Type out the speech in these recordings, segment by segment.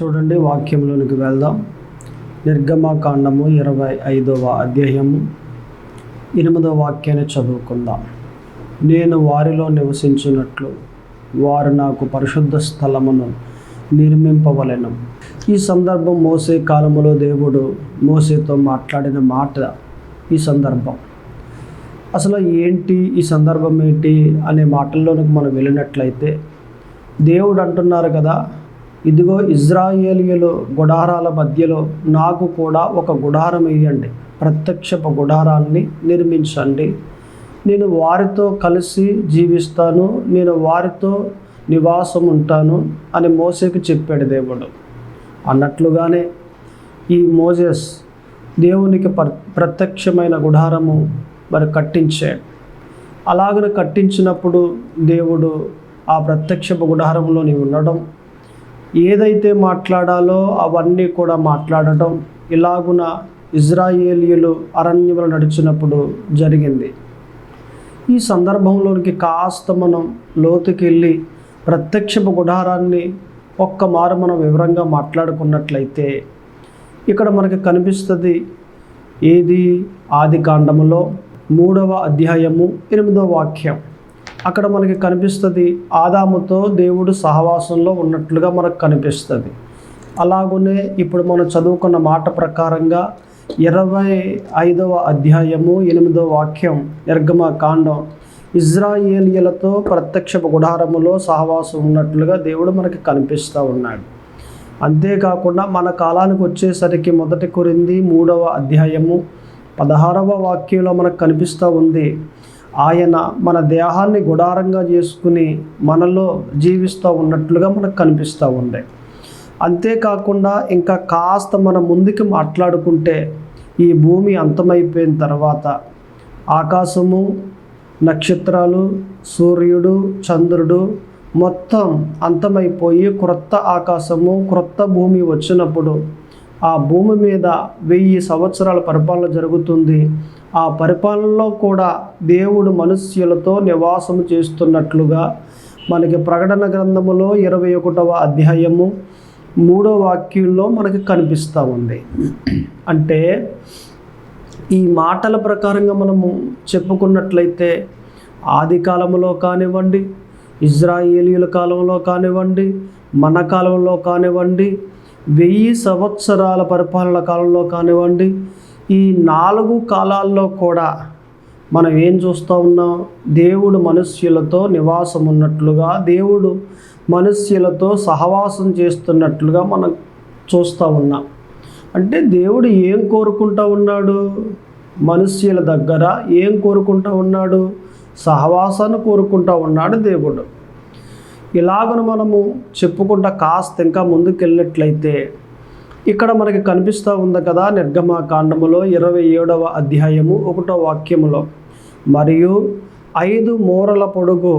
చూడండి, వాక్యంలోనికి వెళ్దాం. నిర్గమకాండము 25వ అధ్యాయము 8వ వాక్యాన్ని చదువుకుందాం. నేను వారిలో నివసించినట్లు వారు నాకు పరిశుద్ధ స్థలమును నిర్మింపవలెను. ఈ సందర్భం మోసే కాలములో దేవుడు మోసేతో మాట్లాడిన మాట. ఈ సందర్భం అసలు ఏంటి, ఈ సందర్భం ఏంటి అనే మాటల్లోనికి మనం వెళ్ళినట్లయితే, దేవుడు అంటున్నారు కదా, ఇదిగో ఇజ్రాయేలీయులు గుడారాల మధ్యలో నాకు కూడా ఒక గుడారం వేయండి, ప్రత్యక్షపు గుడారాన్ని నిర్మించండి, నేను వారితో కలిసి జీవిస్తాను, నేను వారితో నివాసం ఉంటాను అని మోసేకు చెప్పాడు దేవుడు. అన్నట్లుగానే ఈ మోసెస్ దేవునికి ప్రత్యక్షమైన గుడారము మరి కట్టించాడు. అలాగనే కట్టించినప్పుడు దేవుడు ఆ ప్రత్యక్షపు గుడారంలో నీవు ఉండడం, ఏదైతే మాట్లాడాలో అవన్నీ కూడా మాట్లాడటం, ఇలాగున ఇజ్రాయేలీయులు అరణ్యంలో నడిచినప్పుడు జరిగింది. ఈ సందర్భంలోనికి కాస్త మనం లోతుకి వెళ్ళి ప్రత్యక్షపు గుడారాన్ని ఒక్క మారు మనం వివరంగా మాట్లాడుకున్నట్లయితే, ఇక్కడ మనకి కనిపిస్తుంది ఏది, ఆదికాండములో 3వ అధ్యాయము 8వ వాక్యం. అక్కడ మనకి కనిపిస్తుంది ఆదాముతో దేవుడు సహవాసంలో ఉన్నట్లుగా మనకు కనిపిస్తుంది. అలాగనే ఇప్పుడు మనం చదువుకున్న మాట ప్రకారంగా 25వ అధ్యాయము 8వ వాక్యం నిర్గమకాండం ఇజ్రాయేలీయులతో ప్రత్యక్ష గుడారములో సహవాసం ఉన్నట్లుగా దేవుడు మనకి కనిపిస్తూ ఉన్నాడు. అంతేకాకుండా మన కాలానికి వచ్చేసరికి 1 కొరింథీ 3వ అధ్యాయము 16వ వాక్యంలో మనకు కనిపిస్తూ ఉంది, ఆయన మన దేహాన్ని గుడారంగా చేసుకుని మనలో జీవిస్తూ ఉన్నట్లుగా మనకు కనిపిస్తూ ఉంది. అంతేకాకుండా ఇంకా కాస్త మనం ముందుకు మాట్లాడుకుంటే, ఈ భూమి అంతమైపోయిన తర్వాత ఆకాశము, నక్షత్రాలు, సూర్యుడు, చంద్రుడు మొత్తం అంతమైపోయి క్రొత్త ఆకాశము, క్రొత్త భూమి వచ్చినప్పుడు ఆ భూమి మీద 1000 సంవత్సరాల పరిపాలన జరుగుతుంది. ఆ పరిపాలనలో కూడా దేవుడు మనుష్యులతో నివాసం చేస్తున్నట్లుగా మనకి ప్రకటన గ్రంథములో 21వ అధ్యాయము 3వ వాక్యంలో మనకి కనిపిస్తూ ఉంది. అంటే ఈ మాటల ప్రకారంగా మనము చెప్పుకున్నట్లయితే, ఆది కాలంలో కానివ్వండి, ఇజ్రాయేలీయుల కాలంలో కానివ్వండి, మన కాలంలో కానివ్వండి, 1000 సంవత్సరాల పరిపాలన కాలంలో కానివ్వండి, ఈ 4 కాలాల్లో కూడా మనం ఏం చూస్తూ ఉన్నాం, దేవుడు మనుష్యులతో నివాసం ఉన్నట్లుగా, దేవుడు మనుష్యులతో సహవాసం చేస్తున్నట్లుగా మనం చూస్తూ ఉన్నాం. అంటే దేవుడు ఏం కోరుకుంటూ ఉన్నాడు, మనుష్యుల దగ్గర ఏం కోరుకుంటూ ఉన్నాడు, సహవాసాన్ని కోరుకుంటూ ఉన్నాడు దేవుడు. ఇలాగను మనము చెప్పుకుంటా కాస్త ఇంకా ముందుకు వెళ్ళినట్లయితే, ఇక్కడ మనకి కనిపిస్తూ ఉంది కదా, నిర్గమకాండములో 27వ అధ్యాయము 1వ వాక్యములో, మరియు 5 మూరల పొడుగు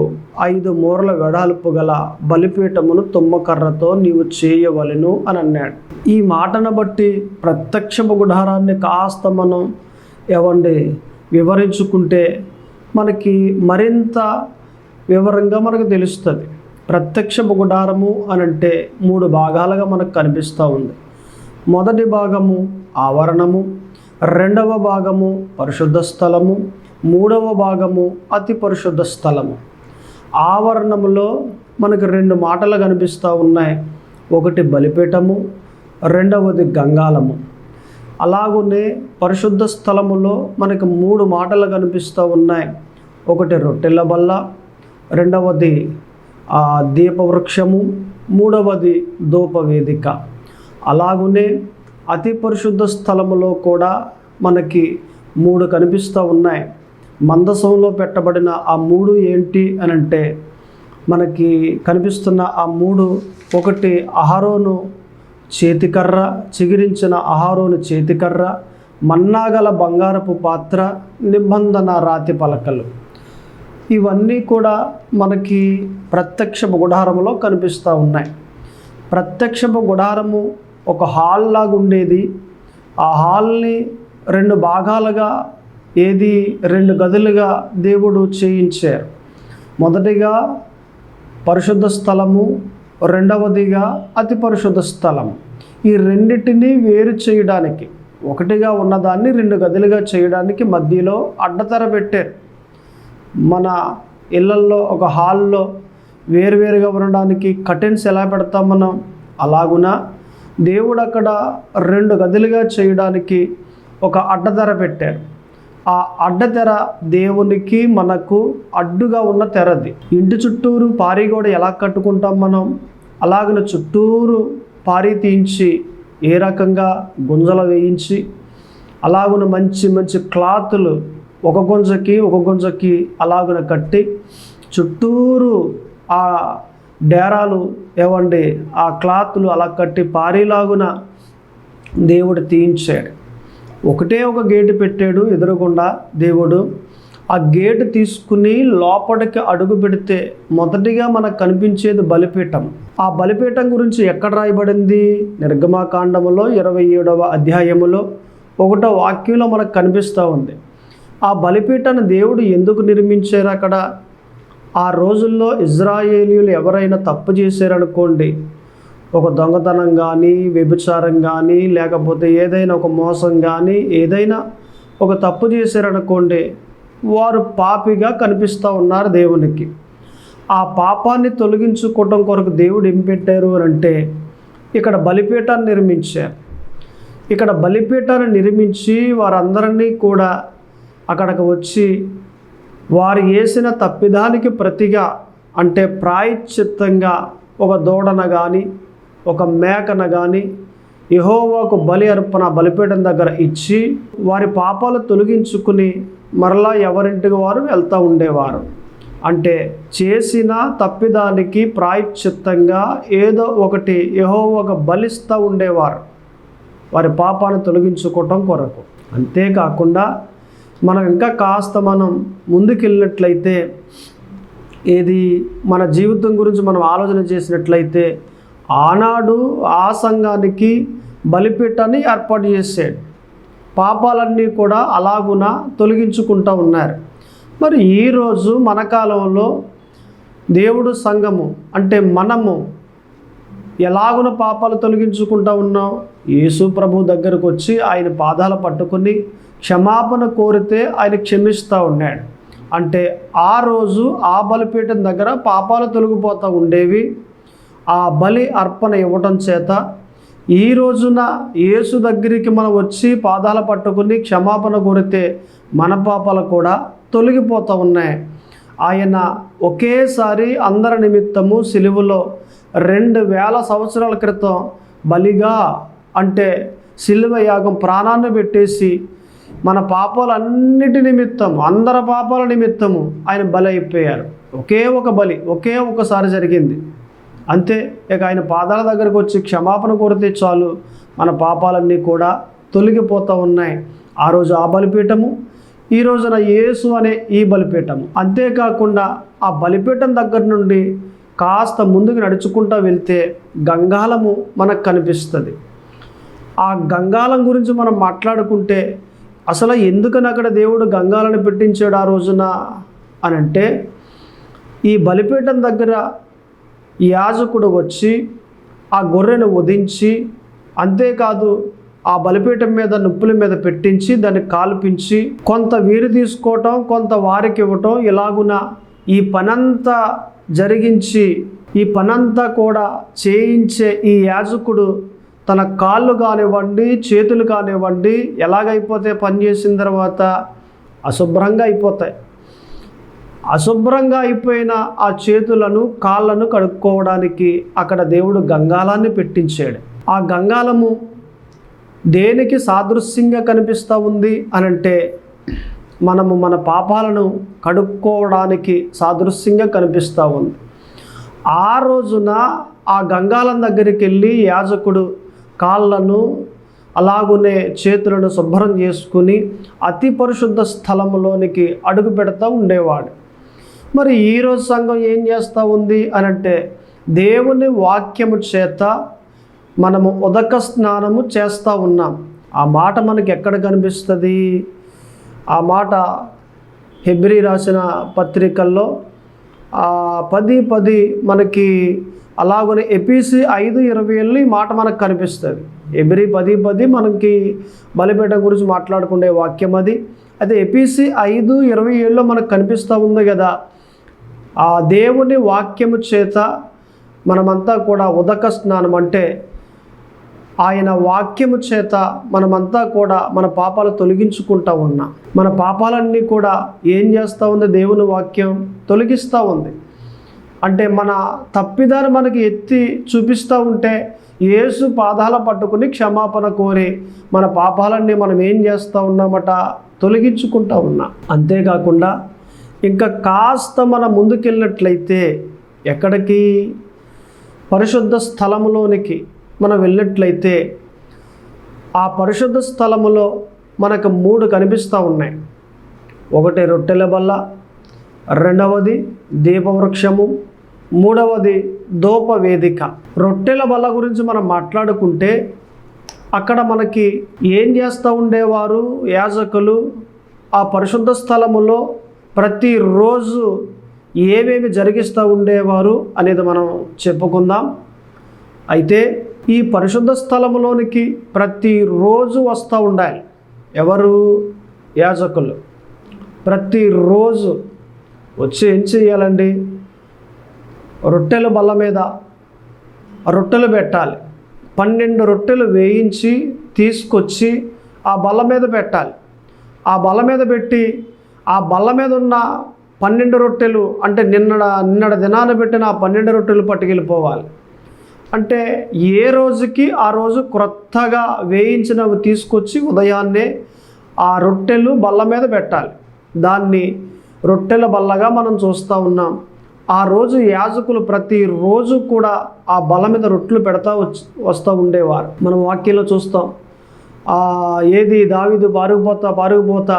5 మూరల వెడల్పు గల బలిపీఠమును తుమ్మకర్రతో నీవు చేయవలెను అని అన్నాడు. ఈ మాటను బట్టి ప్రత్యక్షపు గుడారాన్ని కాస్త మనం వివరించుకుంటే మనకి మరింత వివరంగా మనకు తెలుస్తుంది. ప్రత్యక్షపు గుడారము అని అంటే 3 భాగాలుగా మనకు కనిపిస్తూ ఉంది. మొదటి భాగము ఆవరణము, 2వ భాగము పరిశుద్ధ స్థలము, 3వ భాగము అతి పరిశుద్ధ స్థలము. ఆవరణములో మనకు 2 మాటలు కనిపిస్తూ ఉన్నాయి, ఒకటి బలిపీఠము, 2వది గంగాళము. అలాగనే పరిశుద్ధ స్థలములో మనకు 3 మాటలు కనిపిస్తూ ఉన్నాయి, ఒకటి రొట్టెల బల్ల, 2వది దీపవృక్షము, 3వది ధూపవేదిక. అలాగనే అతి పరిశుద్ధ స్థలములో కూడా మనకి 3 కనిపిస్తూ ఉన్నాయి. మందసంలో పెట్టబడిన ఆ 3 ఏంటి అని అంటే, మనకి కనిపిస్తున్న ఆ 3, ఒకటి అహరోను చేతికర్ర, చిగిరించిన అహరోను చేతికర్ర, మన్నాగల బంగారపు పాత్ర, నిబంధన రాతి పలకలు. ఇవన్నీ కూడా మనకి ప్రత్యక్షపు గుడారములో కనిపిస్తూ ఉన్నాయి. ప్రత్యక్షపు గుడారము ఒక హాల్ లాగా ఉండేది. ఆ హాల్ని 2 భాగాలుగా, 2 గదులుగా దేవుడు చేయించారు. మొదటిగా పరిశుద్ధ స్థలము, రెండవదిగా అతి పరిశుద్ధ స్థలం. ఈ రెండిటిని వేరు చేయడానికి, ఒకటిగా ఉన్నదాన్ని 2 గదులుగా చేయడానికి మధ్యలో అడ్డతెర పెట్టారు. మన ఇళ్ళల్లో ఒక హాల్లో వేరువేరుగా ఉండడానికి కర్టెన్స్ ఎలా పెడతాం మనం, అలాగున దేవుడు అక్కడ 2 గదులుగా చేయడానికి ఒక అడ్డతెర పెట్టారు. ఆ అడ్డతెర దేవునికి మనకు అడ్డుగా ఉన్న తెరది. ఇంటి చుట్టూరు పారిగోడ ఎలా కట్టుకుంటాం మనం, అలాగన చుట్టూరు పారి తీయించి ఏ రకంగా గుంజలు వేయించి, అలాగున మంచి మంచి క్లాతులు ఒక గుంజకి అలాగున కట్టి చుట్టూరు ఆ డేరాలు ఆ క్లాతులు అలా కట్టి పారిలాగున దేవుడు తీయించాడు. ఒకటే ఒక గేటు పెట్టాడు ఎదురుగుండా దేవుడు. ఆ గేటు తీసుకుని లోపలికి అడుగు పెడితే మొదటిగా మనకు కనిపించేది బలిపీఠం. ఆ బలిపీఠం గురించి ఎక్కడ రాయబడింది? నిర్గమకాండములో 27వ అధ్యాయములో 1వ వాక్యంలో మనకు కనిపిస్తూ ఉంది. ఆ బలిపీఠాన్ని దేవుడు ఎందుకు నిర్మించారు అక్కడ? ఆ రోజుల్లో ఇజ్రాయేలీయులు ఎవరైనా తప్పు చేశారనుకోండి, ఒక దొంగతనం కానీ, వ్యభిచారం కానీ, లేకపోతే ఏదైనా ఒక మోసం కానీ, ఏదైనా ఒక తప్పు చేశారనుకోండి, వారు పాపిగా కనిపిస్తూ ఉన్నారు దేవునికి. ఆ పాపాన్ని తొలగించుకోవడం కొరకు దేవుడు ఏం పెట్టారు అంటే ఇక్కడ బలిపీఠాన్ని నిర్మించారు. ఇక్కడ బలిపీఠాన్ని నిర్మించి వారందరినీ కూడా అక్కడికి వచ్చి వారు చేసిన తప్పిదానికి ప్రతిగా, అంటే ప్రాయశ్చిత్తంగా ఒక దూడన కానీ ఒక మేకన కానీ యెహోవాకు బలి అర్పణ బలిపీఠం దగ్గర ఇచ్చి వారి పాపాలు తొలగించుకుని మరలా ఎవరింటికి వారు వెళ్తూ ఉండేవారు. అంటే చేసిన తప్పిదానికి ప్రాయశ్చిత్తంగా ఏదో ఒకటి యెహోవాకు బలిస్తూ ఉండేవారు వారి పాపాన్ని తొలగించుకోవటం కొరకు. అంతేకాకుండా మనం ఇంకా కాస్త ముందుకెళ్ళినట్లయితే, ఏది మన జీవితం గురించి మనం ఆలోచన చేసినట్లయితే, ఆనాడు ఆ సంఘానికి బలిపీఠాన్ని ఏర్పాటు చేశాడు. పాపాలన్నీ కూడా అలాగున తొలగించుకుంటూ ఉన్నారు. మరి ఈరోజు మన కాలంలో దేవుడు సంఘము అంటే మనము ఎలాగున పాపాలు తొలగించుకుంటూ ఉన్నాం? యేసు ప్రభు దగ్గరకు వచ్చి ఆయన పాదాలు పట్టుకుని క్షమాపణ కోరితే ఆయన క్షమిస్తూ ఉన్నాడు. అంటే ఆ రోజు ఆ బలిపీఠం దగ్గర పాపాలు తొలగిపోతూ ఉండేవి. ఆ బలి అర్పణ ఇవ్వటం చేత ఈ రోజున యేసు దగ్గరికి మనం వచ్చి పాదాలు పట్టుకుని క్షమాపణ కోరితే మన పాపాలు కూడా తొలగిపోతూ ఉన్నాయి. ఆయన ఒకేసారి అందరి నిమిత్తము సిలువలో 2000 సంవత్సరాల క్రితం బలిగా, అంటే సిలువ యాగం ప్రాణాన్ని పెట్టేసి మన పాపాలన్నిటి నిమిత్తం, అందరి పాపాల నిమిత్తము ఆయన బలి అయిపోయారు. ఒకే ఒక బలి ఒకసారి జరిగింది అంతే. ఇక ఆయన పాదాల దగ్గరకు వచ్చి క్షమాపణ కోరితే చాలు మన పాపాలన్నీ కూడా తొలగిపోతూ ఉన్నాయి. ఆ రోజు ఆ బలిపీఠము, ఈ రోజున యేసు అనే ఈ బలిపీఠము. అంతేకాకుండా ఆ బలిపీఠం దగ్గర నుండి కాస్త ముందుకు నడుచుకుంటూ వెళ్తే గంగాళము మనకు కనిపిస్తుంది. ఆ గంగాళం గురించి మనం మాట్లాడుకుంటే అసలు ఎందుకని అక్కడ దేవుడు గంగాలను పెట్టించాడు ఆ రోజున అని అంటే, ఈ బలిపీఠం దగ్గర యాజకుడు వచ్చి ఆ గొర్రెను వధించి, అంతేకాదు ఆ బలిపీఠం మీద నిప్పుల మీద పెట్టించి దాన్ని కాల్పించి కొంత వీరు తీసుకోవటం, కొంత వారికి ఇవ్వటం, ఇలాగున ఈ పనంతా జరిగించి ఈ పనంతా కూడా చేయించే ఈ యాజకుడు తన కాళ్ళు కానివ్వండి, చేతులు కానివ్వండి, ఎలాగైపోతే పని చేసిన తర్వాత అశుభ్రంగా అయిపోతాయి. అశుభ్రంగా అయిపోయిన ఆ చేతులను కాళ్ళను కడుక్కోవడానికి అక్కడ దేవుడు గంగాళాన్ని పెట్టించాడు. ఆ గంగాళము దేనికి సాదృశ్యంగా కనిపిస్తూ ఉంది అనంటే, మనము మన పాపాలను కడుక్కోవడానికి సాదృశ్యంగా కనిపిస్తూ ఉంది. ఆ రోజున ఆ గంగాళం దగ్గరికి వెళ్ళి యాజకుడు కాళ్ళను అలాగునే చేతులను శుభ్రం చేసుకుని అతి పరిశుద్ధ స్థలంలోనికి అడుగు పెడతా ఉండేవాడు. మరి ఈరోజు సంఘం ఏం చేస్తూ ఉంది అనంటే, దేవుని వాక్యము చేత మనము ఉదక స్నానము చేస్తూ ఉన్నాం. ఆ మాట మనకి ఎక్కడ కనిపిస్తుంది? ఆ మాట హెబ్రీ రాసిన పత్రికల్లో 10:10 మనకి అలాగనే ఎపిసి 5:20 ఈ మాట మనకు కనిపిస్తుంది. ఎబ్రీ 10:10 మనకి బలిపీఠం గురించి మాట్లాడుకునే వాక్యం అది. అయితే ఎపిసి 5:27 మనకు కనిపిస్తూ ఉంది కదా, ఆ దేవుని వాక్యము చేత మనమంతా కూడా ఉదక స్నానం, అంటే ఆయన వాక్యము చేత మనమంతా కూడా మన పాపాలు తొలగించుకుంటూ ఉన్నాం. మన పాపాలన్నీ కూడా ఏం చేస్తూ ఉంది? దేవుని వాక్యం తొలగిస్తూ ఉంది. అంటే మన తప్పిదాన్ని మనకి ఎత్తి చూపిస్తూ ఉంటే యేసు పాదాల పట్టుకుని క్షమాపణ కోరి మన పాపాలన్నీ మనం ఏం చేస్తూ ఉన్నామట? తొలగించుకుంటూ ఉన్నాం. అంతేకాకుండా ఇంకా కాస్త మనం ముందుకెళ్ళినట్లయితే ఎక్కడికి? పరిశుద్ధ స్థలములోనికి మనం వెళ్ళినట్లయితే ఆ పరిశుద్ధ స్థలములో మనకు 3 కనిపిస్తూ ఉన్నాయి. ఒకటి రొట్టెల బల్ల, రెండవది దీపవృక్షము, మూడవది ధూపవేదిక. రొట్టెల బల్ల గురించి మనం మాట్లాడుకుంటే అక్కడ మనకి ఏం చేస్తూ ఉండేవారు యాజకులు? ఆ పరిశుద్ధ స్థలములో ప్రతిరోజు ఏమేమి జరిగిస్తూ ఉండేవారు అనేది మనం చెప్పుకుందాం. అయితే ఈ పరిశుద్ధ స్థలములోనికి ప్రతిరోజు వస్తూ ఉండాలి. ఎవరు? యాజకులు. ప్రతిరోజు వచ్చి ఏం చేయాలండి? రొట్టెల బల్ల మీద రొట్టెలు పెట్టాలి. 12 రొట్టెలు వేయించి తీసుకొచ్చి ఆ బల్ల మీద పెట్టాలి. ఆ బల్ల మీద పెట్టి ఆ బల్ల మీద ఉన్న 12 రొట్టెలు, అంటే నిన్నడ దినాన పెట్టిన ఆ 12 రొట్టెలు పట్టుకెళ్ళిపోవాలి. అంటే ఏ రోజుకి ఆ రోజు క్రొత్తగా వేయించినవి తీసుకొచ్చి ఉదయాన్నే ఆ రొట్టెలు బల్ల మీద పెట్టాలి. దాన్ని రొట్టెల బల్లగా మనం చూస్తూ ఉన్నాం. ఆ రోజు యాజకులు ప్రతిరోజు కూడా ఆ బల్ల మీద రొట్టెలు పెడతా వస్తూ ఉండేవారు. మనం వాక్యంలో చూస్తాం. ఏది దావీదు పారుగుపోతా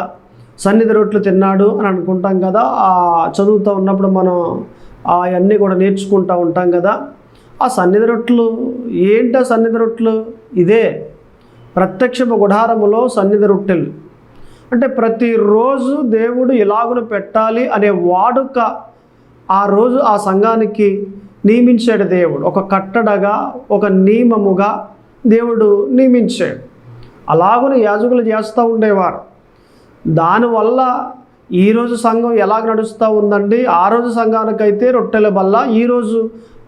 సన్నిధి రొట్టెలు తిన్నాడు అని అనుకుంటాం కదా. చదువుతూ ఉన్నప్పుడు మనం అవన్నీ కూడా నేర్చుకుంటూ ఉంటాం కదా. ఆ సన్నిధి రొట్టెలు ఏంటి? ఆ సన్నిధి రొట్టెలు ఇదే ప్రత్యక్షపు గుడారములో సన్నిధి రొట్టెలు. అంటే ప్రతిరోజు దేవుడు ఇలాగున పెట్టాలి అనే వాడుక ఆ రోజు ఆ సంఘానికి నియమించాడు దేవుడు. ఒక కట్టడగా, ఒక నియమముగా దేవుడు నియమించాడు. అలాగున యాజకులు చేస్తూ ఉండేవారు. దానివల్ల ఈరోజు సంఘం ఎలాగ నడుస్తూ ఉందండి? ఆ రోజు సంఘానికైతే రొట్టెల బల్ల, ఈరోజు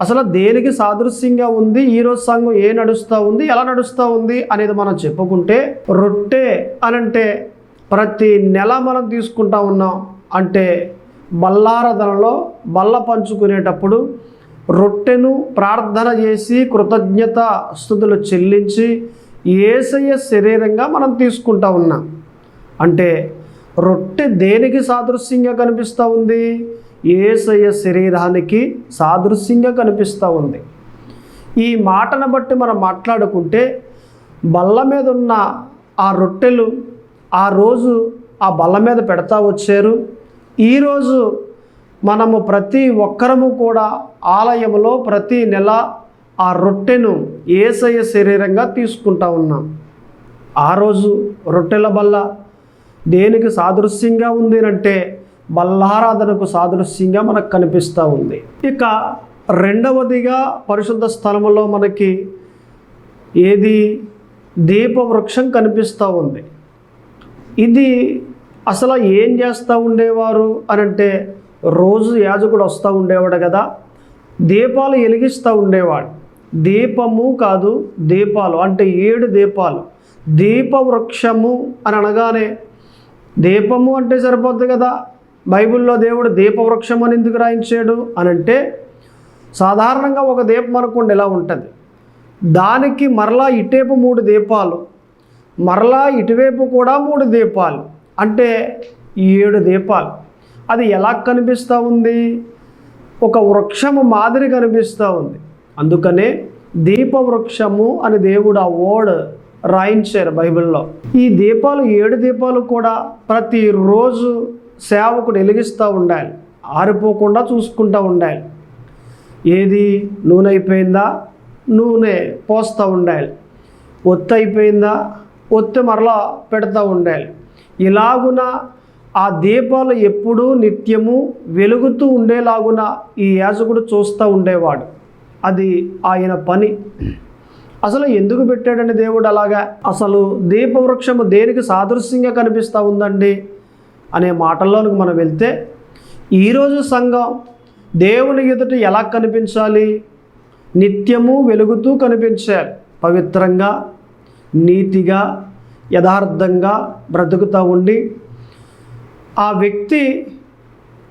అసలు దేనికి సాదృశ్యంగా ఉంది? ఈరోజు సంఘం నడుస్తూ ఉంది, ఎలా నడుస్తూ ఉంది అనేది మనం చెప్పుకుంటే, రొట్టె అనంటే ప్రతి నెల మనం తీసుకుంటా ఉన్నాం. అంటే బల్లారాధనలో బల్ల పంచుకునేటప్పుడు రొట్టెను ప్రార్థన చేసి కృతజ్ఞత స్తుతులు చెల్లించి యేసయ్య శరీరంగా మనం తీసుకుంటా ఉన్నాం. అంటే రొట్టె దేనికి సాదృశ్యంగా కనిపిస్తూ ఉంది? యేసయ్య శరీరానికి సాదృశ్యంగా కనిపిస్తూ ఉంది. ఈ మాటను బట్టి మనం మాట్లాడుకుంటే బల్ల మీద ఉన్న ఆ రొట్టెలు ఆ రోజు ఆ బల్ల మీద పెడతా వచ్చారు. ఈరోజు మనము ప్రతి ఒక్కరము కూడా ఆలయంలో ప్రతి నెల ఆ రొట్టెను యేసయ్య శరీరంగా తీసుకుంటా ఉన్నాం. ఆ రోజు రొట్టెల బల్ల దేనికి సాదృశ్యంగా ఉంది అంటే బల్లారాధనకు సాదృశ్యంగా మనకు కనిపిస్తూ ఉంది. ఇక రెండవదిగా పరిశుద్ధ స్థలములో మనకి ఏది? దీపవృక్షం కనిపిస్తూ ఉంది. ఇది అసలు ఏం చేస్తూ ఉండేవారు అనంటే, రోజు యాజకుడు వస్తూ ఉండేవాడు కదా, దీపాలు వెలిగిస్తూ ఉండేవాడు. దీపము కాదు, దీపాలు అంటే 7 దీపాలు. దీపవృక్షము అని అనగానే దీపము అంటే సరిపోద్ది కదా. బైబిల్లో దేవుడు దీపవృక్షం అని ఎందుకు రాయించాడు అనంటే, సాధారణంగా ఒక దీపం అనుకోండి ఎలా ఉంటుంది, దానికి మరలా ఇటేపు 3 దీపాలు, మరలా ఇటువైపు కూడా 3 దీపాలు, అంటే 7 దీపాలు. అది ఎలా కనిపిస్తూ ఉంది? ఒక వృక్షము మాదిరి కనిపిస్తూ ఉంది. అందుకనే దీపవృక్షము అని దేవుడు ఆ వర్డ్ రాయించారు బైబిల్లో. ఈ దీపాలు 7 దీపాలు కూడా ప్రతిరోజు సేవకుడు వెలిగిస్తూ ఉండాలి, ఆరిపోకుండా చూసుకుంటూ ఉండాలి. ఏది? నూనె అయిపోయిందా, నూనె పోస్తూ ఉండాలి. ఒత్తి అయిపోయిందా, ఒత్తి మరలా పెడతా ఉండాలి. ఇలాగున ఆ దీపాలు ఎప్పుడూ నిత్యము వెలుగుతూ ఉండేలాగున ఈ యాజకుడు చూస్తూ ఉండేవాడు. అది ఆయన పని. అసలు ఎందుకు పెట్టాడండి దేవుడు అలాగా? అసలు దీపవృక్షము దేనికి సాదృశ్యంగా కనిపిస్తూ ఉందండి అనే మాటల్లోనికి మనం వెళ్తే, ఈరోజు సంఘం దేవుని ఎదుట ఎలా కనిపించాలి? నిత్యము వెలుగుతూ కనిపించాలి. పవిత్రంగా, నీతిగా, యథార్థంగా బ్రతుకుతూ ఉండి ఆ వ్యక్తి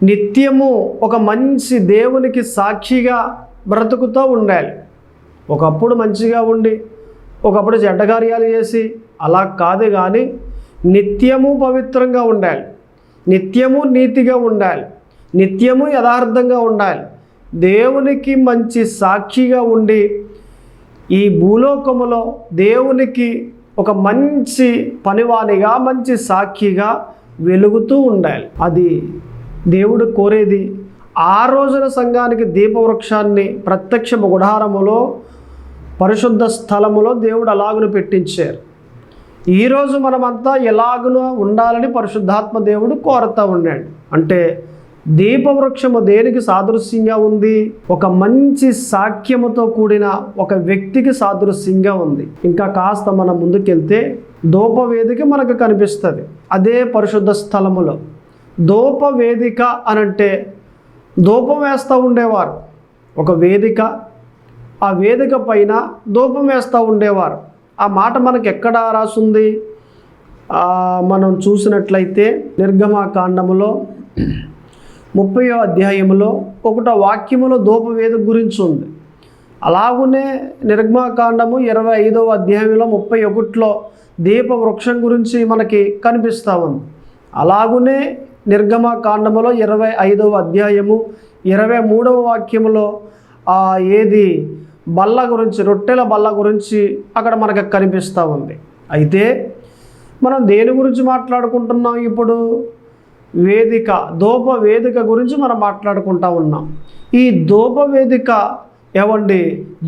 నిత్యము ఒక మంచి దేవునికి సాక్షిగా బ్రతుకుతూ ఉండాలి. ఒకప్పుడు మంచిగా ఉండి ఒకప్పుడు చెడ్డ కార్యాలు చేసి అలా కాదు, కానీ నిత్యము పవిత్రంగా ఉండాలి, నిత్యము నీతిగా ఉండాలి, నిత్యము యథార్థంగా ఉండాలి. దేవునికి మంచి సాక్షిగా ఉండి ఈ భూలోకములో దేవునికి ఒక మంచి పనివానిగా, మంచి సాక్షిగా వెలుగుతూ ఉండాలి. అది దేవుడు కోరేది. ఆ రోజున సంఘానికి దీపవృక్షాన్ని ప్రత్యక్ష గుడారములో, పరిశుద్ధ స్థలములో దేవుడు అలాగును పెట్టించారు. ఈరోజు మనమంతా ఎలాగునో ఉండాలని పరిశుద్ధాత్మ దేవుడు కోరుతూ ఉన్నాడు. అంటే దీపవృక్షము దేనికి సాదృశ్యంగా ఉంది? ఒక మంచి సాక్ష్యముతో కూడిన ఒక వ్యక్తికి సాదృశ్యంగా ఉంది. ఇంకా కాస్త మనం ముందుకెళ్తే ధూపవేదిక మనకు కనిపిస్తుంది. అదే పరిశుద్ధ స్థలములో ధూపవేదిక అనంటే ధూపం వేస్తూ ఉండేవారు. ఒక వేదిక, ఆ వేదిక పైన ధూపం వేస్తూ ఉండేవారు. ఆ మాట మనకు ఎక్కడ రాసుంది? మనం చూసినట్లయితే నిర్గమాకాండములో 30వ అధ్యాయములో 1వ వాక్యములో ధూపవేదిక గురించి ఉంది. అలాగునే నిర్గమాకాండము 25వ అధ్యాయంలో 31లో దీపవృక్షం గురించి మనకి కనిపిస్తూ ఉంది. అలాగునే నిర్గమాకాండములో 25వ అధ్యాయము 23వ వాక్యములో ఏది బల్ల గురించి, రొట్టెల బల్ల గురించి అక్కడ మనకు కనిపిస్తూ ఉంది. అయితే మనం దేని గురించి మాట్లాడుకుంటున్నాం ఇప్పుడు? వేదిక, ధూప వేదిక గురించి మనం మాట్లాడుకుంటా ఉన్నాం. ఈ ధూప వేదిక ఏమండి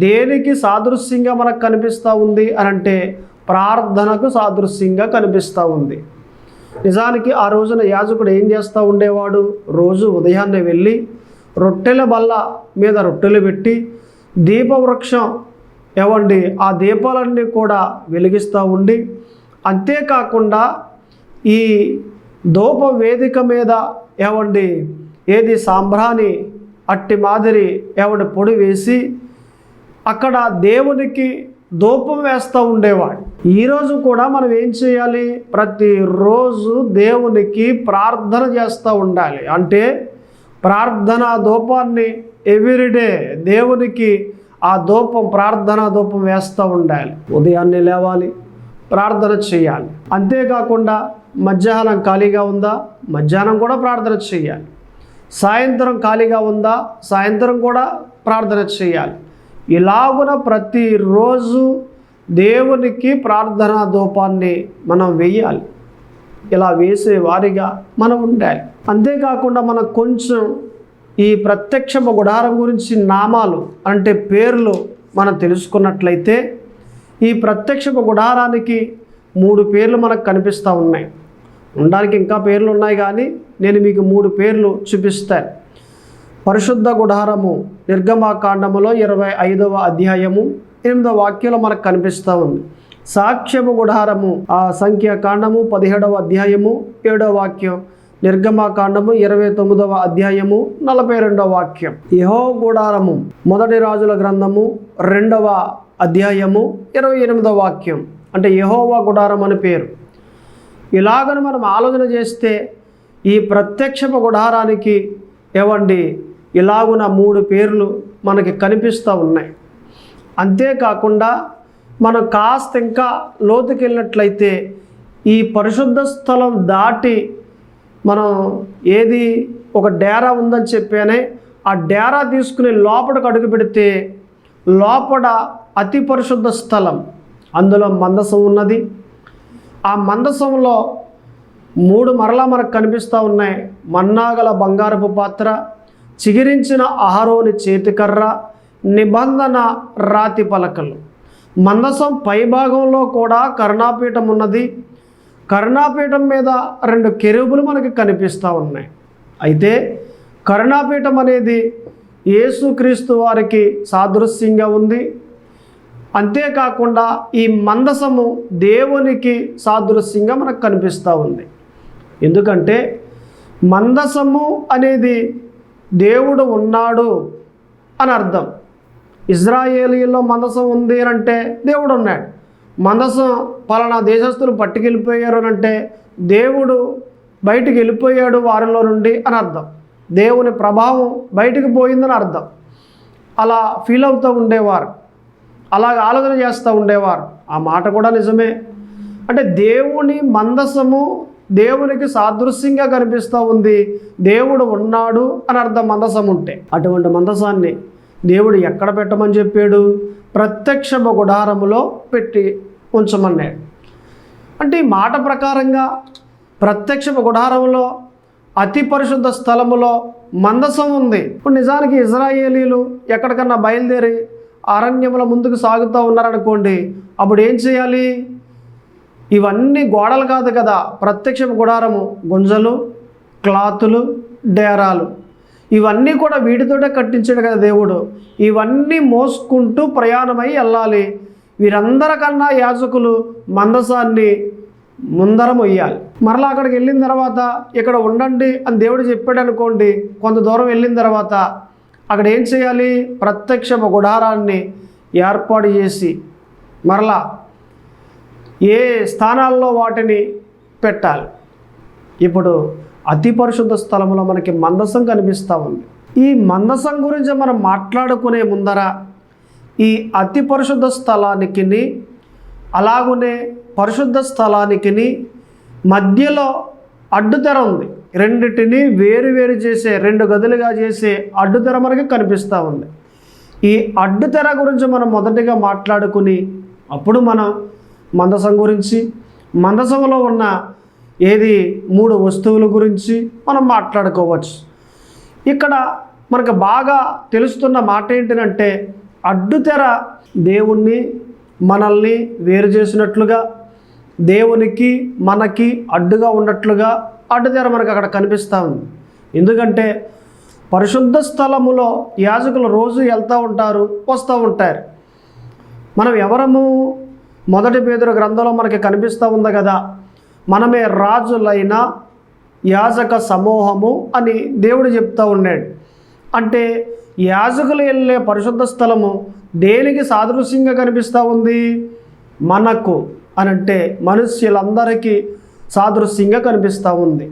దేనికి సాదృశ్యంగా మనకు కనిపిస్తూ ఉంది అని అంటే ప్రార్థనకు సాదృశ్యంగా కనిపిస్తూ ఉంది. నిజానికి ఆ రోజున యాజకుడు ఏం చేస్తూ ఉండేవాడు? రోజు ఉదయాన్నే వెళ్ళి రొట్టెల బల్ల మీద రొట్టెలు పెట్టి దీపవృక్షం ఏమండి ఆ దీపాలన్నీ కూడా వెలిగిస్తూ ఉండి, అంతేకాకుండా ఈ ధూప వేదిక మీద ఏమండి ఏది సాంబ్రాణి అట్టి మాదిరి ఏమండి పొడి వేసి అక్కడ దేవునికి ధూపం వేస్తూ ఉండేవాడు. ఈరోజు కూడా మనం ఏం చేయాలి? ప్రతిరోజు దేవునికి ప్రార్థన చేస్తూ ఉండాలి. అంటే ప్రార్థనా ధూపాన్ని ఎవ్రీడే దేవునికి ఆ ధూపం, ప్రార్థనా ధూపం వేస్తూ ఉండాలి. ఉదయాన్నే లేవాలి, ప్రార్థన చేయాలి. అంతేకాకుండా మధ్యాహ్నం ఖాళీగా ఉందా? మధ్యాహ్నం కూడా ప్రార్థన చేయాలి. సాయంత్రం ఖాళీగా ఉందా? సాయంత్రం కూడా ప్రార్థన చేయాలి. ఇలాగున ప్రతిరోజు దేవునికి ప్రార్థనా ధూపాన్ని మనం వేయాలి. ఇలా వేసే వారిగా మనం ఉండాలి. అంతేకాకుండా మనం కొంచెం ఈ ప్రత్యక్ష గుడారం గురించి నామాలు అంటే పేర్లు మనం తెలుసుకున్నట్లయితే, ఈ ప్రత్యక్ష గుడారానికి 3 పేర్లు మనకు కనిపిస్తూ ఉన్నాయి. ఉండడానికి ఇంకా పేర్లు ఉన్నాయి, కానీ నేను మీకు 3 పేర్లు చూపిస్తాను. పరిశుద్ధ గుడారము నిర్గమాకాండములో 25వ అధ్యాయము 8వ వాక్యంలో మనకు కనిపిస్తూ ఉంది. సాక్ష్యము గుడారము సంఖ్యాకాండము 17వ అధ్యాయము 7వ వాక్యం, నిర్గమాకాండము 29వ అధ్యాయము 42వ వాక్యం. యెహోవా గుడారము మొదటి రాజుల గ్రంథము 2వ అధ్యాయము 28వ వాక్యం. అంటే యెహోవా గుడారం అని పేరు. ఇలాగను మనం ఆలోచన చేస్తే ఈ ప్రత్యక్షపు గుడారానికి ఏవండి ఇలాగున 3 పేర్లు మనకి కనిపిస్తూ ఉన్నాయి. అంతేకాకుండా మనం కాస్త ఇంకా లోతుకి వెళ్ళినట్లయితే ఈ పరిశుద్ధ స్థలం దాటి మనం ఏది ఒక డేరా ఉందని చెప్పానే, ఆ డేరా తీసుకుని లోపలికి అడుగు పెడితే లోపల అతి పరిశుద్ధ స్థలం, అందులో మందసం ఉన్నది. ఆ మందసంలో 3 మరలా మనకు కనిపిస్తూ ఉన్నాయి. మన్నాగల బంగారపు పాత్ర, చిగిరించిన అహరోని చేతికర్ర, నిబంధన రాతి పలకలు. మందసం పైభాగంలో కూడా కరుణాపీఠం ఉన్నది. కరుణాపీఠం మీద 2 కెరూబులు మనకి కనిపిస్తూ ఉన్నాయి. అయితే కరుణాపీఠం అనేది యేసుక్రీస్తు వారికి సాదృశ్యంగా ఉంది. అంతేకాకుండా ఈ మందసము దేవునికి సాదృశ్యంగా మనకు కనిపిస్తూ ఉంది. ఎందుకంటే మందసము అనేది దేవుడు ఉన్నాడు అని అర్థం. ఇజ్రాయేలీలో మందసం ఉంది అని అంటే దేవుడు ఉన్నాడు. మందసం పలానా దేశస్తులు పట్టుకెళ్ళిపోయారు అని అంటే దేవుడు బయటికి వెళ్ళిపోయాడు వారిలో నుండి అని అర్థం. దేవుని ప్రభావం బయటికి పోయిందని అర్థం. అలా ఫీల్ అవుతూ ఉండేవారు, అలాగ ఆలోచన చేస్తూ ఉండేవారు. ఆ మాట కూడా నిజమే. అంటే దేవుని మందసము దేవునికి సాదృశ్యంగా కనిపిస్తూ ఉంది. దేవుడు ఉన్నాడు అని అర్థం మందసం ఉంటే. అటువంటి మందసాన్ని దేవుడు ఎక్కడ పెట్టమని చెప్పాడు? ప్రత్యక్ష గుడారములో పెట్టి ఉంచమన్నాడు. అంటే ఈ మాట ప్రకారంగా ప్రత్యక్ష గుడారములో అతి పరిశుద్ధ స్థలములో మందసం ఉంది. ఇప్పుడు నిజానికి ఇజ్రాయేలీలు ఎక్కడికన్నా బయలుదేరి అరణ్యముల ముందుకు సాగుతూ ఉన్నారనుకోండి, అప్పుడు ఏం చేయాలి? ఇవన్నీ గోడలు కాదు కదా, ప్రత్యక్ష గుడారము గుంజలు, క్లాతులు, డేరాలు ఇవన్నీ కూడా వీటితోటే కట్టించాడు కదా దేవుడు. ఇవన్నీ మోసుకుంటూ ప్రయాణమై వెళ్ళాలి. వీరందరికన్నా యాజకులు మందసాన్ని ముందర మొయ్యాలి. మరలా అక్కడికి వెళ్ళిన తర్వాత ఇక్కడ ఉండండి అని దేవుడు చెప్పాడు అనుకోండి, కొంత దూరం వెళ్ళిన తర్వాత అక్కడ ఏం చేయాలి? ప్రత్యక్ష గుడారాన్ని ఏర్పాటు చేసి మరలా ఏ స్థానాల్లో వాటిని పెట్టాలి. ఇప్పుడు అతి పరిశుద్ధ స్థలంలో మనకి మందసం కనిపిస్తూ ఉంది. ఈ మందసం గురించి మనం మాట్లాడుకునే ముందర ఈ అతి పరిశుద్ధ స్థలానికి అలాగునే పరిశుద్ధ స్థలానికి మధ్యలో అడ్డుతెర ఉంది. రెండిటిని వేరు చేసే, రెండు గదులుగా చేసే అడ్డుతెర మనకి కనిపిస్తూ ఉంది. ఈ అడ్డుతెర గురించి మనం మొదటిగా మాట్లాడుకుని అప్పుడు మనం మందసం గురించి, మందసంలో ఉన్న ఏది 3 వస్తువుల గురించి మనం మాట్లాడుకోవచ్చు. ఇక్కడ మనకు బాగా తెలుస్తున్న మాట ఏంటంటే అడ్డుతెర దేవుణ్ణి మనల్ని వేరు చేసినట్లుగా, దేవునికి మనకి అడ్డుగా ఉన్నట్లుగా అడ్డుతెర మనకు అక్కడ కనిపిస్తూ ఉంది. ఎందుకంటే పరిశుద్ధ స్థలములో యాజకులు రోజు వెళ్తూ ఉంటారు, వస్తూ ఉంటారు. మనం ఎవరము? మొదటి పేతురు గ్రంథంలో మనకి కనిపిస్తూ ఉంది కదా, మనమే రాజులైన యాజక సమూహము అని దేవుడు చెప్తూ ఉన్నాడు. అంటే యాజకులు వెళ్ళే పరిశుద్ధ స్థలము దేనికి సాదృశ్యంగా కనిపిస్తూ ఉంది? మనకు అనంటే మనుష్యులందరికీ సాదృశ్యంగా కనిపిస్తూ ఉంది.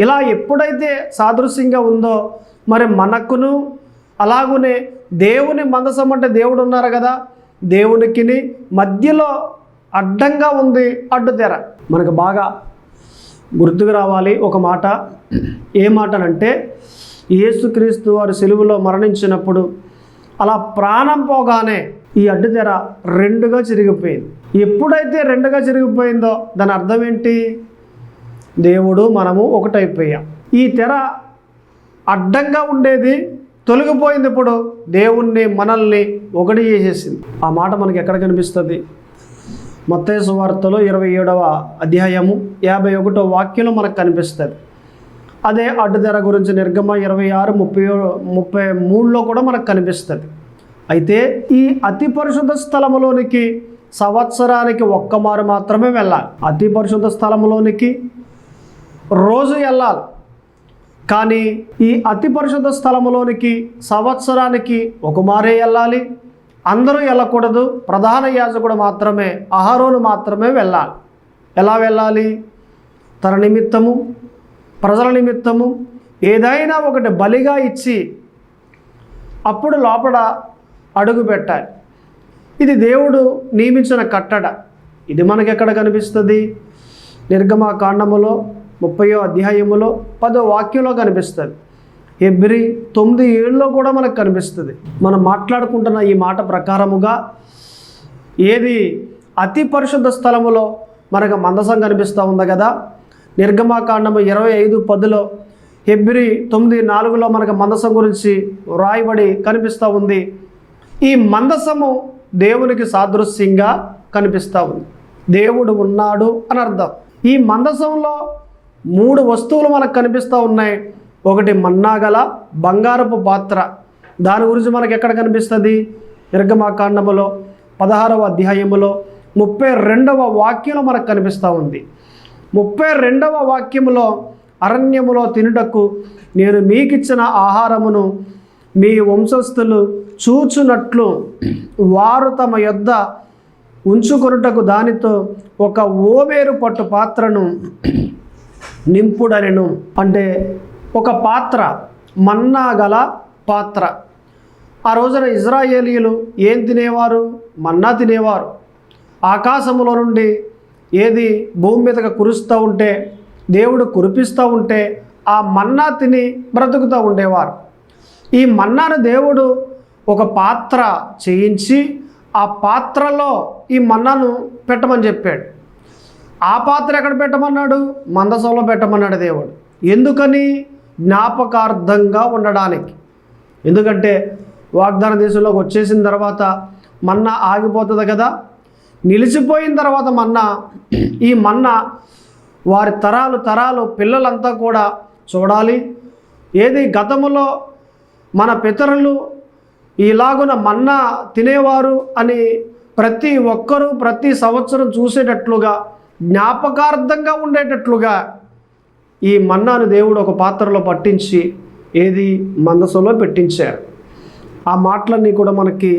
ఇలా ఎప్పుడైతే సాదృశ్యంగా ఉందో మరి మనకును అలాగునే దేవుని మందసం అంటే దేవుడు ఉన్నారు కదా, దేవునికి మధ్యలో అడ్డంగా ఉంది అడ్డుతెర. మనకు బాగా గుర్తుకు రావాలి ఒక మాట. ఏ మాటనంటే యేసుక్రీస్తు వారు సిలువలో మరణించినప్పుడు అలా ప్రాణం పోగానే ఈ అడ్డుతెర 2గా చిరిగిపోయింది. ఎప్పుడైతే 2గా చిరిగిపోయిందో దాని అర్థం ఏంటి? దేవుడు మనము ఒకటైపోయాం. ఈ తెర అడ్డంగా ఉండేది తొలగిపోయింది. ఇప్పుడు దేవుణ్ణి మనల్ని ఒకటి చేసేసింది. ఆ మాట మనకి ఎక్కడ కనిపిస్తుంది? మత్తయి సువార్తలో 27వ అధ్యాయము 51వ వాక్యంలో మనకు కనిపిస్తుంది. అదే అడ్డుతెర గురించి నిర్గమ 26:33లో కూడా మనకు కనిపిస్తుంది. అయితే ఈ అతి పరిశుద్ధ స్థలములోనికి సంవత్సరానికి ఒక్కమారు మాత్రమే వెళ్ళాలి. అతి పరిశుద్ధ స్థలములోనికి రోజు వెళ్ళాలి. కానీ ఈ అతి పరిశుద్ధ స్థలములోనికి సంవత్సరానికి ఒకమారే వెళ్ళాలి. అందరూ వెళ్ళకూడదు. ప్రధాన యాజకుడు మాత్రమే, అహరోను మాత్రమే వెళ్ళాలి. ఎలా వెళ్ళాలి? తన నిమిత్తము, ప్రజల నిమిత్తము ఏదైనా ఒకటి బలిగా ఇచ్చి అప్పుడు లోపల అడుగు పెట్టాలి. ఇది దేవుడు నియమించిన కట్టడ. ఇది మనకి ఎక్కడ కనిపిస్తుంది? నిర్గమకాండములో 30వ అధ్యాయములో 10వ వాక్యంలో కనిపిస్తుంది. హెబ్రీ 9:7లో కూడా మనకు కనిపిస్తుంది. మనం మాట్లాడుకుంటున్న ఈ మాట ప్రకారముగా ఏది అతి పరిశుద్ధ స్థలములో మనకు మందసం కనిపిస్తూ ఉంది కదా. నిర్గమకాండము 25:10లో, హెబ్రీ 9:4లో మనకు మందసం గురించి వ్రాయబడి కనిపిస్తూ ఉంది. ఈ మందసము దేవునికి సాదృశ్యంగా కనిపిస్తూ ఉంది. దేవుడు ఉన్నాడు అని అర్థం. ఈ మందసంలో 3 వస్తువులు మనకు కనిపిస్తూ ఉన్నాయి. ఒకటి మన్నాగల బంగారపు పాత్ర, దాని గురించి మనకి ఎక్కడ కనిపిస్తుంది? నిర్గమాకాండములో 16వ అధ్యాయములో 32వ వాక్యంలో మనకు కనిపిస్తూ ఉంది. 32వ వాక్యములో, అరణ్యములో తినుటకు నేను మీకిచ్చిన ఆహారమును మీ వంశస్థులు చూచునట్లు వారు తమ యొద్ద ఉంచుకొనుటకు దానితో ఒక ఓవేరు పట్టు పాత్రను నింపుడనెను. అంటే ఒక పాత్ర, మన్నా గల పాత్ర. ఆ రోజున ఇజ్రాయేలీయులు ఏం తినేవారు? మన్నా తినేవారు. ఆకాశములో నుండి ఏది భూమి మీదగా కురుస్తూ ఉంటే, దేవుడు కురిపిస్తూ ఉంటే ఆ మన్నా తిని బ్రతుకుతూ ఉండేవారు. ఈ మన్నాను దేవుడు ఒక పాత్ర చేయించి ఆ పాత్రలో ఈ మన్నాను పెట్టమని చెప్పాడు. ఆ పాత్ర ఎక్కడ పెట్టమన్నాడు? మందసంలో పెట్టమన్నాడు దేవుడు. ఎందుకని? జ్ఞాపకార్థంగా ఉండడానికి. ఎందుకంటే వాగ్దాన దేశంలోకి వచ్చేసిన తర్వాత మన్నా ఆగిపోతుంది కదా. నిలిచిపోయిన తర్వాత ఈ మన్నా వారి తరాలు పిల్లలంతా కూడా చూడాలి. ఏది గతములో మన పితరులు ఇలాగున మన్నా తినేవారు అని ప్రతి ఒక్కరూ ప్రతి సంవత్సరం చూసేటట్లుగా, జ్ఞాపకార్థంగా ఉండేటట్లుగా ఈ మన్నాను దేవుడు ఒక పాత్రలో పట్టించి ఏది మందసంలో పెట్టించారు. ఆ మాటలన్నీ కూడా మనకి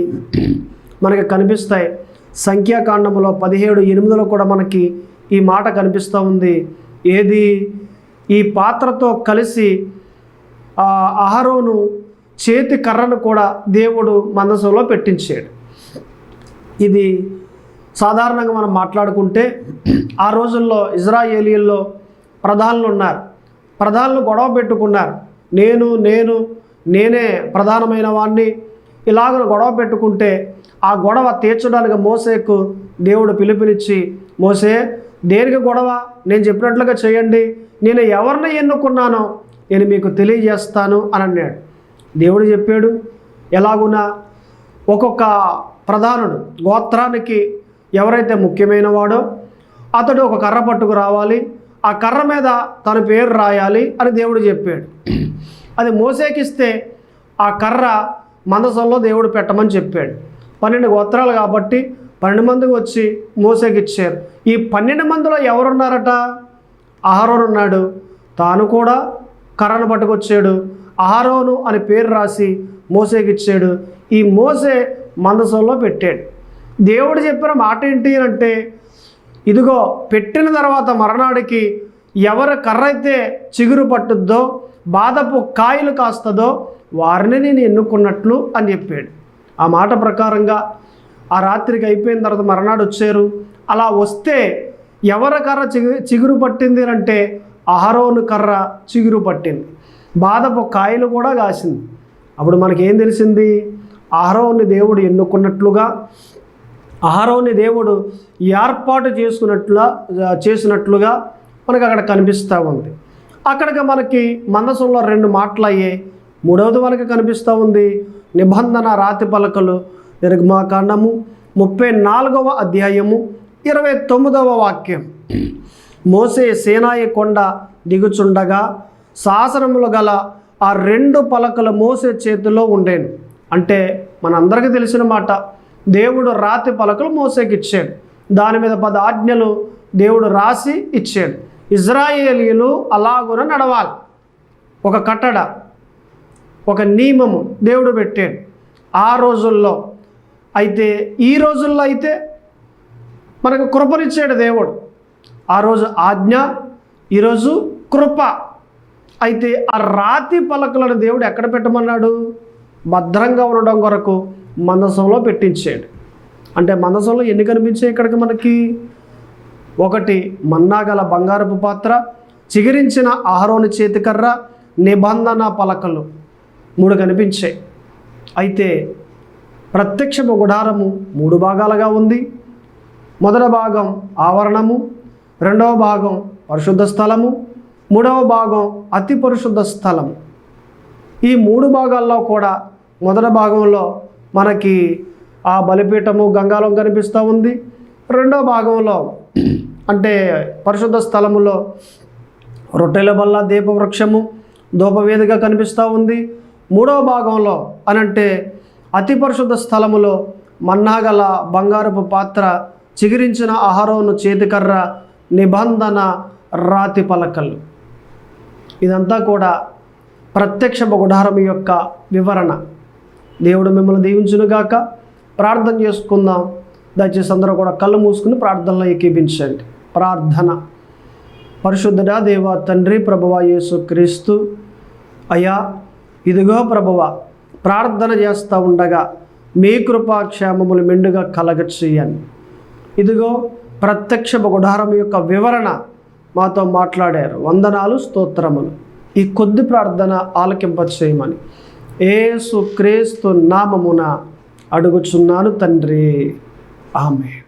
కనిపిస్తాయి. సంఖ్యాకాండములో 17:8 కూడా మనకి ఈ మాట కనిపిస్తూ ఉంది. ఏది? ఈ పాత్రతో కలిసి అహరోను చేతి కర్రను కూడా దేవుడు మందసంలో పెట్టించాడు. ఇది సాధారణంగా మనం మాట్లాడుకుంటే ఆ రోజుల్లో ఇజ్రాయేలీల్లో ప్రధానులు ఉన్నారు. ప్రధానులు గొడవ పెట్టుకున్నారు. నేనే ప్రధానమైన వాడిని ఇలాగ గొడవ పెట్టుకుంటే ఆ గొడవ తీర్చడానికి మోసేకు దేవుడు పిలుపునిచ్చి, మోసే దేనికి గొడవ? నేను చెప్పినట్లుగా చేయండి, నేను ఎవరిని ఎన్నుకున్నానో నేను మీకు తెలియజేస్తాను అని అన్నాడు. దేవుడు చెప్పాడు, ఎలాగునా ఒక్కొక్క ప్రధానుడు గోత్రానికి ఎవరైతే ముఖ్యమైన వాడో అతడు ఒక కర్ర పట్టుకు రావాలి, ఆ కర్ర మీద తన పేరు రాయాలి అని దేవుడు చెప్పాడు. అది మోసేకిస్తే ఆ కర్ర మందసంలో దేవుడు పెట్టమని చెప్పాడు. 12 గోత్రాలు కాబట్టి 12 మందికి వచ్చి మోసేకి ఇచ్చారు. ఈ 12 మందిలో ఎవరున్నారట? అహరోను ఉన్నాడు. తాను కూడా కర్రను పట్టుకొచ్చాడు. అహరోను అని పేరు రాసి మోసేకి ఇచ్చాడు. ఈ మోసే మందసంలో పెట్టాడు. దేవుడు చెప్పిన మాట ఏంటి అంటే, ఇదిగో పెట్టిన తర్వాత మరనాడికి ఎవరి కర్ర అయితే చిగురు పట్టుద్దో, బాధపు కాయలు కాస్తుందో వారిని నేను ఎన్నుకున్నట్లు అని చెప్పాడు. ఆ మాట ప్రకారంగా ఆ రాత్రికి అయిపోయిన తర్వాత మరనాడు వచ్చారు. అలా వస్తే ఎవరి కర్ర చిగురు పట్టింది అంటే అహరోను కర్ర చిగురు పట్టింది, బాధపు కాయలు కూడా కాసింది. అప్పుడు మనకేం తెలిసింది? అహరోన్ని దేవుడు ఎన్నుకున్నట్లుగా, అహరోన్ని దేవుడు ఏర్పాటు చేసినట్లుగా మనకు అక్కడ కనిపిస్తూ ఉంది. అక్కడికి మనకి మందసంలో 2 మాటలు అయ్యాయి. 3వది మనకి కనిపిస్తూ ఉంది, నిబంధన రాతి పలకలు. నిర్గమాకాండము 34వ అధ్యాయము 29వ వాక్యం. మోసే సీనాయి కొండ దిగుచుండగా శాసనములు గల ఆ 2 పలకలు మోసే చేతిలో ఉండేను. అంటే మనందరికీ తెలిసిన మాట, దేవుడు రాతి పలకలు మోసేకి ఇచ్చాడు. దాని మీద 10 ఆజ్ఞలు దేవుడు రాసి ఇచ్చాడు. ఇజ్రాయేలీయులు అలాగున నడవాలి. ఒక కట్టడ, ఒక నియమము దేవుడు పెట్టాడు ఆ రోజుల్లో. అయితే ఈ రోజుల్లో అయితే మనకు కృపనిచ్చాడు దేవుడు. ఆ రోజు ఆజ్ఞ, ఈరోజు కృప. అయితే ఆ రాతి పలకలను దేవుడు ఎక్కడ పెట్టమన్నాడు? భద్రంగా ఉండడం కొరకు మందసంలో పెట్టించాడు. అంటే మందసంలో ఎన్ని కనిపించాయి ఇక్కడికి మనకి? 1 మన్నా గల బంగారపు పాత్ర, చిగిరించిన అహరోను చేతికర్ర, నిబంధన పలకలు 3 కనిపించాయి. అయితే ప్రత్యక్షపు గుడారము 3 భాగాలుగా ఉంది. మొదటి భాగం ఆవరణము, 2వ భాగం పరిశుద్ధ స్థలము, 3వ భాగం అతి పరిశుద్ధ స్థలము. ఈ 3 భాగాల్లో కూడా మొదటి భాగంలో మనకి ఆ బలిపీఠము గంగాలం కనిపిస్తూ ఉంది. 2వ భాగంలో అంటే పరిశుద్ధ స్థలములో రొట్టెల బల్ల, దీపవృక్షము, ధూపవేదిక కనిపిస్తూ ఉంది. మూడవ భాగంలో అనంటే అతి పరిశుద్ధ స్థలములో మన్నాగల బంగారపు పాత్ర, చిగిరించిన అహరోను చేతికర్ర, నిబంధన రాతి పలకలు. ఇదంతా కూడా ప్రత్యక్ష గుడారం యొక్క వివరణ. దేవుడు మిమ్మల్ని దీవించునుగాక. ప్రార్థన చేసుకుందాం. దయచేసి అందరూ కూడా కళ్ళు మూసుకుని ప్రార్థనలో ఏకీభించండి. ప్రార్థన. పరిశుద్ధుడా దేవ తండ్రి, ప్రభువా యేసు క్రీస్తు, అయ్యా ఇదిగో ప్రభువా, ప్రార్థన చేస్తూ ఉండగా మీ కృపాక్షేమములు మెండుగా కలగచేయండి. ఇదిగో ప్రత్యక్ష గుడారం యొక్క వివరణ మాతో మాట్లాడారు. వందనాలు, స్తోత్రములు. ఈ కొద్ది ప్రార్థన ఆలకింపచేయమని యేసు క్రీస్తు నామమున అడుగుచున్నాను తండ్రి. ఆమేన్.